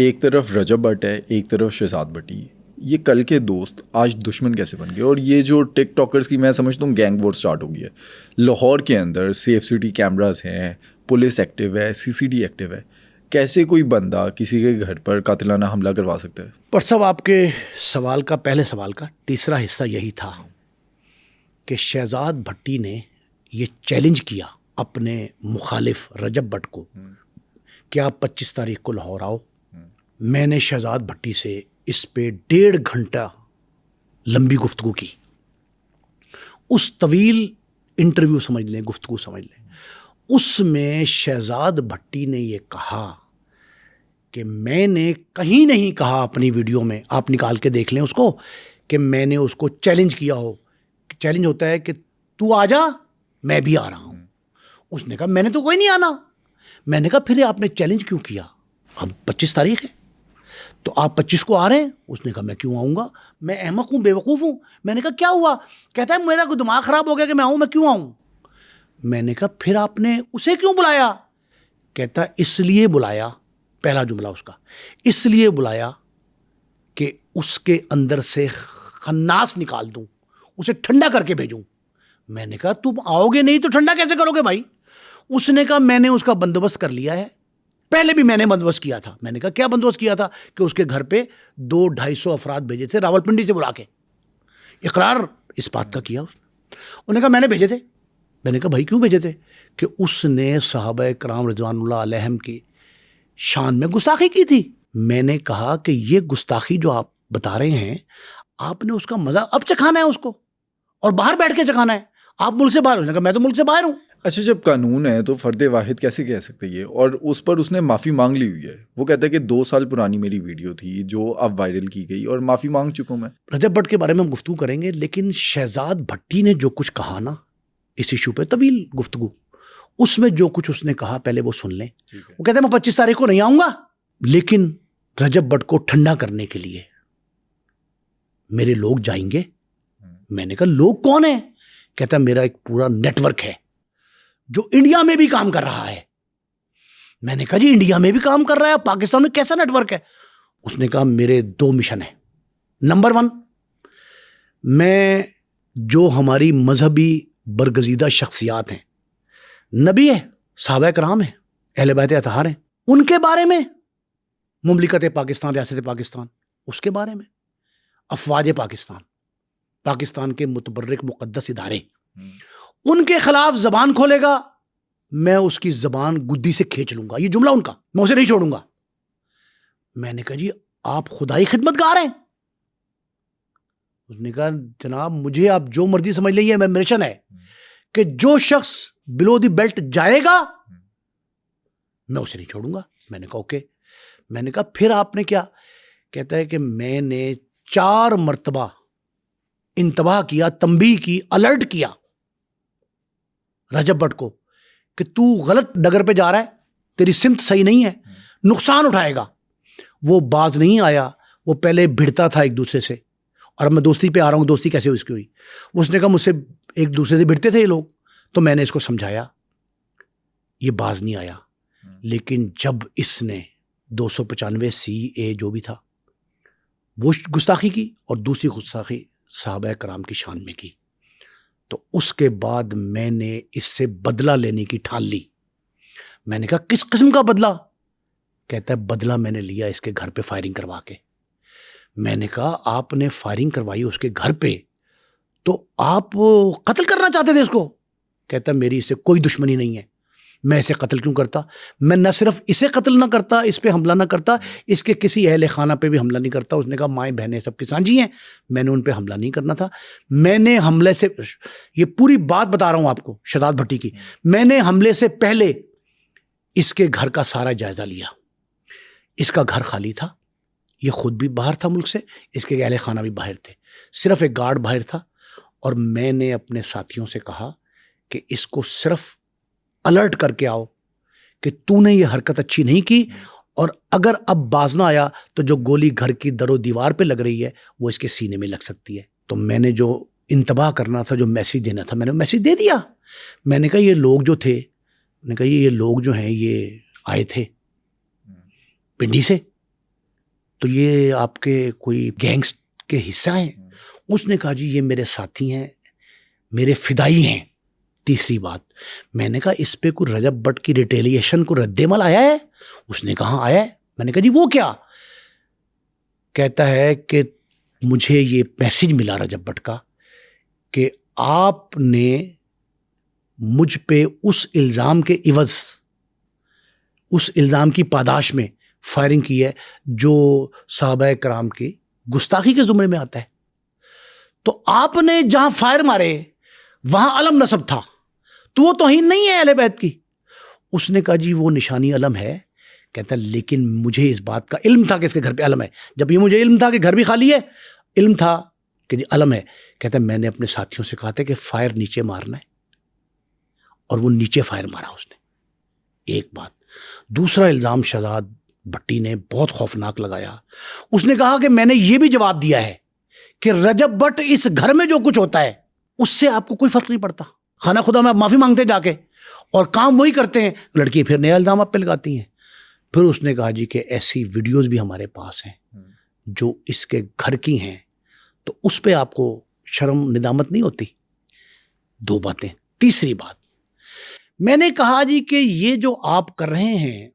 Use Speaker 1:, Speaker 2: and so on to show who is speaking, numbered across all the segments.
Speaker 1: ایک طرف رجب بٹ ہے، ایک طرف شہزاد بھٹی. یہ کل کے دوست آج دشمن کیسے بن گئے؟ اور یہ جو ٹک ٹاکرز کی میں سمجھتا ہوں گینگ وار سٹارٹ ہو گئی ہے. لاہور کے اندر سیف سٹی کیمراز ہیں، پولیس ایکٹیو ہے، سی سی ڈی ایکٹیو ہے. کیسے کوئی بندہ کسی کے گھر پر قاتلانہ حملہ کروا سکتا ہے؟
Speaker 2: پر صاحب آپ کے سوال کا، پہلے سوال کا تیسرا حصہ یہی تھا کہ شہزاد بھٹی نے یہ چیلنج کیا اپنے مخالف رجب بٹ کو کہ آپ 25 تاریخ کو لاہور آؤ. میں نے شہزاد بھٹی سے اس پہ 1.5 گھنٹہ لمبی گفتگو کی. اس طویل انٹرویو سمجھ لیں، گفتگو سمجھ لیں، اس میں شہزاد بھٹی نے یہ کہا کہ میں نے کہیں نہیں کہا اپنی ویڈیو میں، آپ نکال کے دیکھ لیں اس کو، کہ میں نے اس کو چیلنج کیا ہو. چیلنج ہوتا ہے کہ تو آ جا، میں بھی آ رہا ہوں. اس نے کہا میں نے تو کوئی نہیں آنا. میں نے کہا پھر آپ نے چیلنج کیوں کیا؟ اب 25 تاریخ ہے تو آپ 25 کو آ رہے ہیں. اس نے کہا میں کیوں آؤں گا، میں احمق ہوں، بیوقوف ہوں. میں نے کہا کیا ہوا؟ کہتا ہے میرا کوئی دماغ خراب ہو گیا کہ میں آؤں، میں کیوں آؤں. میں نے کہا پھر آپ نے اسے کیوں بلایا؟ کہتا اس لیے بلایا، پہلا جملہ اس کا، اس لیے بلایا کہ اس کے اندر سے خناس نکال دوں، اسے ٹھنڈا کر کے بھیجوں. میں نے کہا تم آؤ گے نہیں تو ٹھنڈا کیسے کرو گے بھائی؟ اس نے کہا میں نے اس کا بندوبست کر لیا ہے، پہلے بھی میں نے بندوبست کیا تھا. میں نے کہا کیا بندوبست کیا تھا؟ کہ اس کے گھر پہ 200-250 افراد بھیجے تھے راولپنڈی سے بلا کے. اقرار اس بات کا کیا. انہوں نے کہا میں نے بھیجے تھے. میں نے کہا بھائی کیوں بھیجے تھے؟ کہ اس نے صحابہ کرام رضوان اللہ علیہم کی شان میں گستاخی کی تھی. میں نے کہا کہ یہ گستاخی جو آپ بتا رہے ہیں، آپ نے اس کا مزہ اب چکھانا ہے اس کو، اور باہر بیٹھ کے چکھانا ہے. آپ ملک سے باہر ہو. کہا میں تو ملک سے باہر ہوں.
Speaker 1: اچھا جب قانون ہے تو فرد واحد کیسے کہہ سکتے یہ؟ اور اس پر اس نے معافی مانگ لی ہوئی ہے. وہ کہتا ہے کہ 2 سال پرانی میری ویڈیو تھی جو اب وائرل کی گئی اور معافی مانگ چکا ہوں میں.
Speaker 2: رجب بٹ کے بارے میں ہم گفتگو کریں گے، لیکن شہزاد بھٹی نے جو کچھ کہا نا اس ایشو پہ، طویل گفتگو، اس میں جو کچھ اس نے کہا پہلے وہ سن لیں. وہ کہتے ہیں میں 25 تاریخ کو نہیں آؤں گا، لیکن رجب بٹ کو ٹھنڈا کرنے کے لیے میرے لوگ جائیں گے. میں نے کہا لوگ کون ہیں؟ کہتا ہے میرا ایک پورا نیٹ ورک ہے جو انڈیا میں بھی کام کر رہا ہے. میں نے کہا جی انڈیا میں بھی کام کر رہا ہے، پاکستان میں کیسا نیٹ ورک ہے؟ اس نے کہا میرے 2 مشن ہیں. نمبر 1، میں جو ہماری مذہبی برگزیدہ شخصیات ہیں، نبی ہے، صحابہ کرام ہیں، اہل بیت اطہار ہیں، ان کے بارے میں، مملکت پاکستان، ریاست پاکستان، اس کے بارے میں، افواج پاکستان، پاکستان کے متبرک مقدس ادارے، ان کے خلاف زبان کھولے گا میں اس کی زبان گدی سے کھینچ لوں گا. یہ جملہ ان کا، میں اسے نہیں چھوڑوں گا. میں نے کہا جی آپ خدائی خدمت گار ہیں؟ اس نے کہا جناب مجھے آپ جو مرضی سمجھ لیں، میں مشن ہے کہ جو شخص بلو دی بیلٹ جائے گا میں اسے نہیں چھوڑوں گا. میں نے کہا اوکے. میں نے کہا پھر آپ نے کیا؟ کہتا ہے کہ میں نے 4 مرتبہ انتباہ کیا، تنبیہ کی، الرٹ کیا رجب بٹ کو کہ تو غلط ڈگر پہ جا رہا ہے، تیری سمت صحیح نہیں ہے، نقصان اٹھائے گا. وہ باز نہیں آیا. وہ پہلے بھڑتا تھا ایک دوسرے سے، اور اب میں دوستی پہ آ رہا ہوں. دوستی کیسے اس کی ہوئی؟ اس نے کہا مجھ سے ایک دوسرے سے بھڑتے تھے یہ لوگ، تو میں نے اس کو سمجھایا، یہ باز نہیں آیا. لیکن جب اس نے 295 CA جو بھی تھا وہ گستاخی کی، اور دوسری گستاخی صحابہ کرام کی شان میں کی، تو اس کے بعد میں نے اس سے بدلہ لینے کی ٹھان لی. میں نے کہا کس قسم کا بدلہ؟ کہتا ہے بدلہ میں نے لیا اس کے گھر پہ فائرنگ کروا کے. میں نے کہا آپ نے فائرنگ کروائی اس کے گھر پہ تو آپ قتل کرنا چاہتے تھے اس کو؟ کہتا ہے میری اس سے کوئی دشمنی نہیں ہے، میں اسے قتل کیوں کرتا؟ میں نہ صرف اسے قتل نہ کرتا، اس پہ حملہ نہ کرتا، اس کے کسی اہل خانہ پہ بھی حملہ نہیں کرتا. اس نے کہا مائیں بہنیں سب کی سانجھی ہیں، میں نے ان پہ حملہ نہیں کرنا تھا. میں نے حملے سے، یہ پوری بات بتا رہا ہوں آپ کو شہزاد بھٹی کی، میں نے حملے سے پہلے اس کے گھر کا سارا جائزہ لیا. اس کا گھر خالی تھا، یہ خود بھی باہر تھا ملک سے، اس کے اہل خانہ بھی باہر تھے، صرف ایک گارڈ باہر تھا. اور میں نے اپنے ساتھیوں سے کہا کہ اس کو صرف الرٹ کر کے آؤ کہ تو نے یہ حرکت اچھی نہیں کی، اور اگر اب باز نہ آیا تو جو گولی گھر کی در و دیوار پہ لگ رہی ہے وہ اس کے سینے میں لگ سکتی ہے. تو میں نے جو انتباہ کرنا تھا، جو میسیج دینا تھا، میں نے میسیج دے دیا. میں نے کہا یہ لوگ جو تھے، میں نے کہا یہ لوگ جو ہیں یہ آئے تھے پنڈی سے، تو یہ آپ کے کوئی گینگس کے حصہ ہیں؟ اس نے کہا جی یہ میرے ساتھی ہیں، میرے فدائی ہیں۔ تیسری بات، میں نے کہا اس پہ کوئی رجب بٹ کی ریٹیلیشن کو رد عمل آیا ہے؟ اس نے کہا آیا ہے۔ میں نے کہا جی وہ کیا؟ کہتا ہے کہ مجھے یہ میسج ملا رجب بٹ کا کہ آپ نے مجھ پہ اس الزام کے عوض، اس الزام کی پاداش میں فائرنگ کی ہے جو صحابہ کرام کی گستاخی کے زمرے میں آتا ہے۔ تو آپ نے جہاں فائر مارے وہاں علم نصب تھا، تو وہ توہین نہیں ہے اہل بیت کی؟ اس نے کہا جی وہ نشانی علم ہے۔ کہتا ہے لیکن مجھے اس بات کا علم تھا کہ اس کے گھر پہ علم ہے، جب یہ مجھے علم تھا کہ گھر بھی خالی ہے، علم تھا کہ جی علم ہے۔ کہتا ہے میں نے اپنے ساتھیوں سے کہا تھا کہ فائر نیچے مارنا ہے، اور وہ نیچے فائر مارا اس نے۔ ایک بات۔ دوسرا الزام شہزاد بھٹی نے بہت خوفناک لگایا، اس نے کہا کہ میں نے یہ بھی جواب دیا ہے کہ رجب بٹ اس گھر میں جو کچھ ہوتا ہے اس سے آپ کو کوئی فرق نہیں پڑتا، خانہ خدا میں آپ معافی مانگتے جا کے اور کام وہی کرتے ہیں، لڑکی پھر نیا الزام آپ پہ لگاتی ہیں۔ پھر اس نے کہا جی کہ ایسی ویڈیوز بھی ہمارے پاس ہیں جو اس کے گھر کی ہیں، تو اس پہ آپ کو شرم ندامت نہیں ہوتی؟ دو باتیں۔ تیسری بات، میں نے کہا جی کہ یہ جو آپ کر رہے ہیں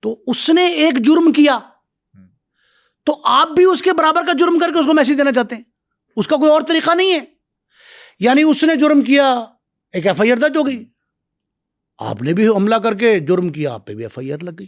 Speaker 2: تو اس نے ایک جرم کیا تو آپ بھی اس کے برابر کا جرم کر کے اس کو میسج دینا چاہتے ہیں، اس کا کوئی اور طریقہ نہیں ہے؟ یعنی اس نے جرم کیا، ایک ایف آئی آر درج ہو گئی، آپ نے بھی حملہ کر کے جرم کیا، آپ پہ بھی ایف آئی آر لگ گئی۔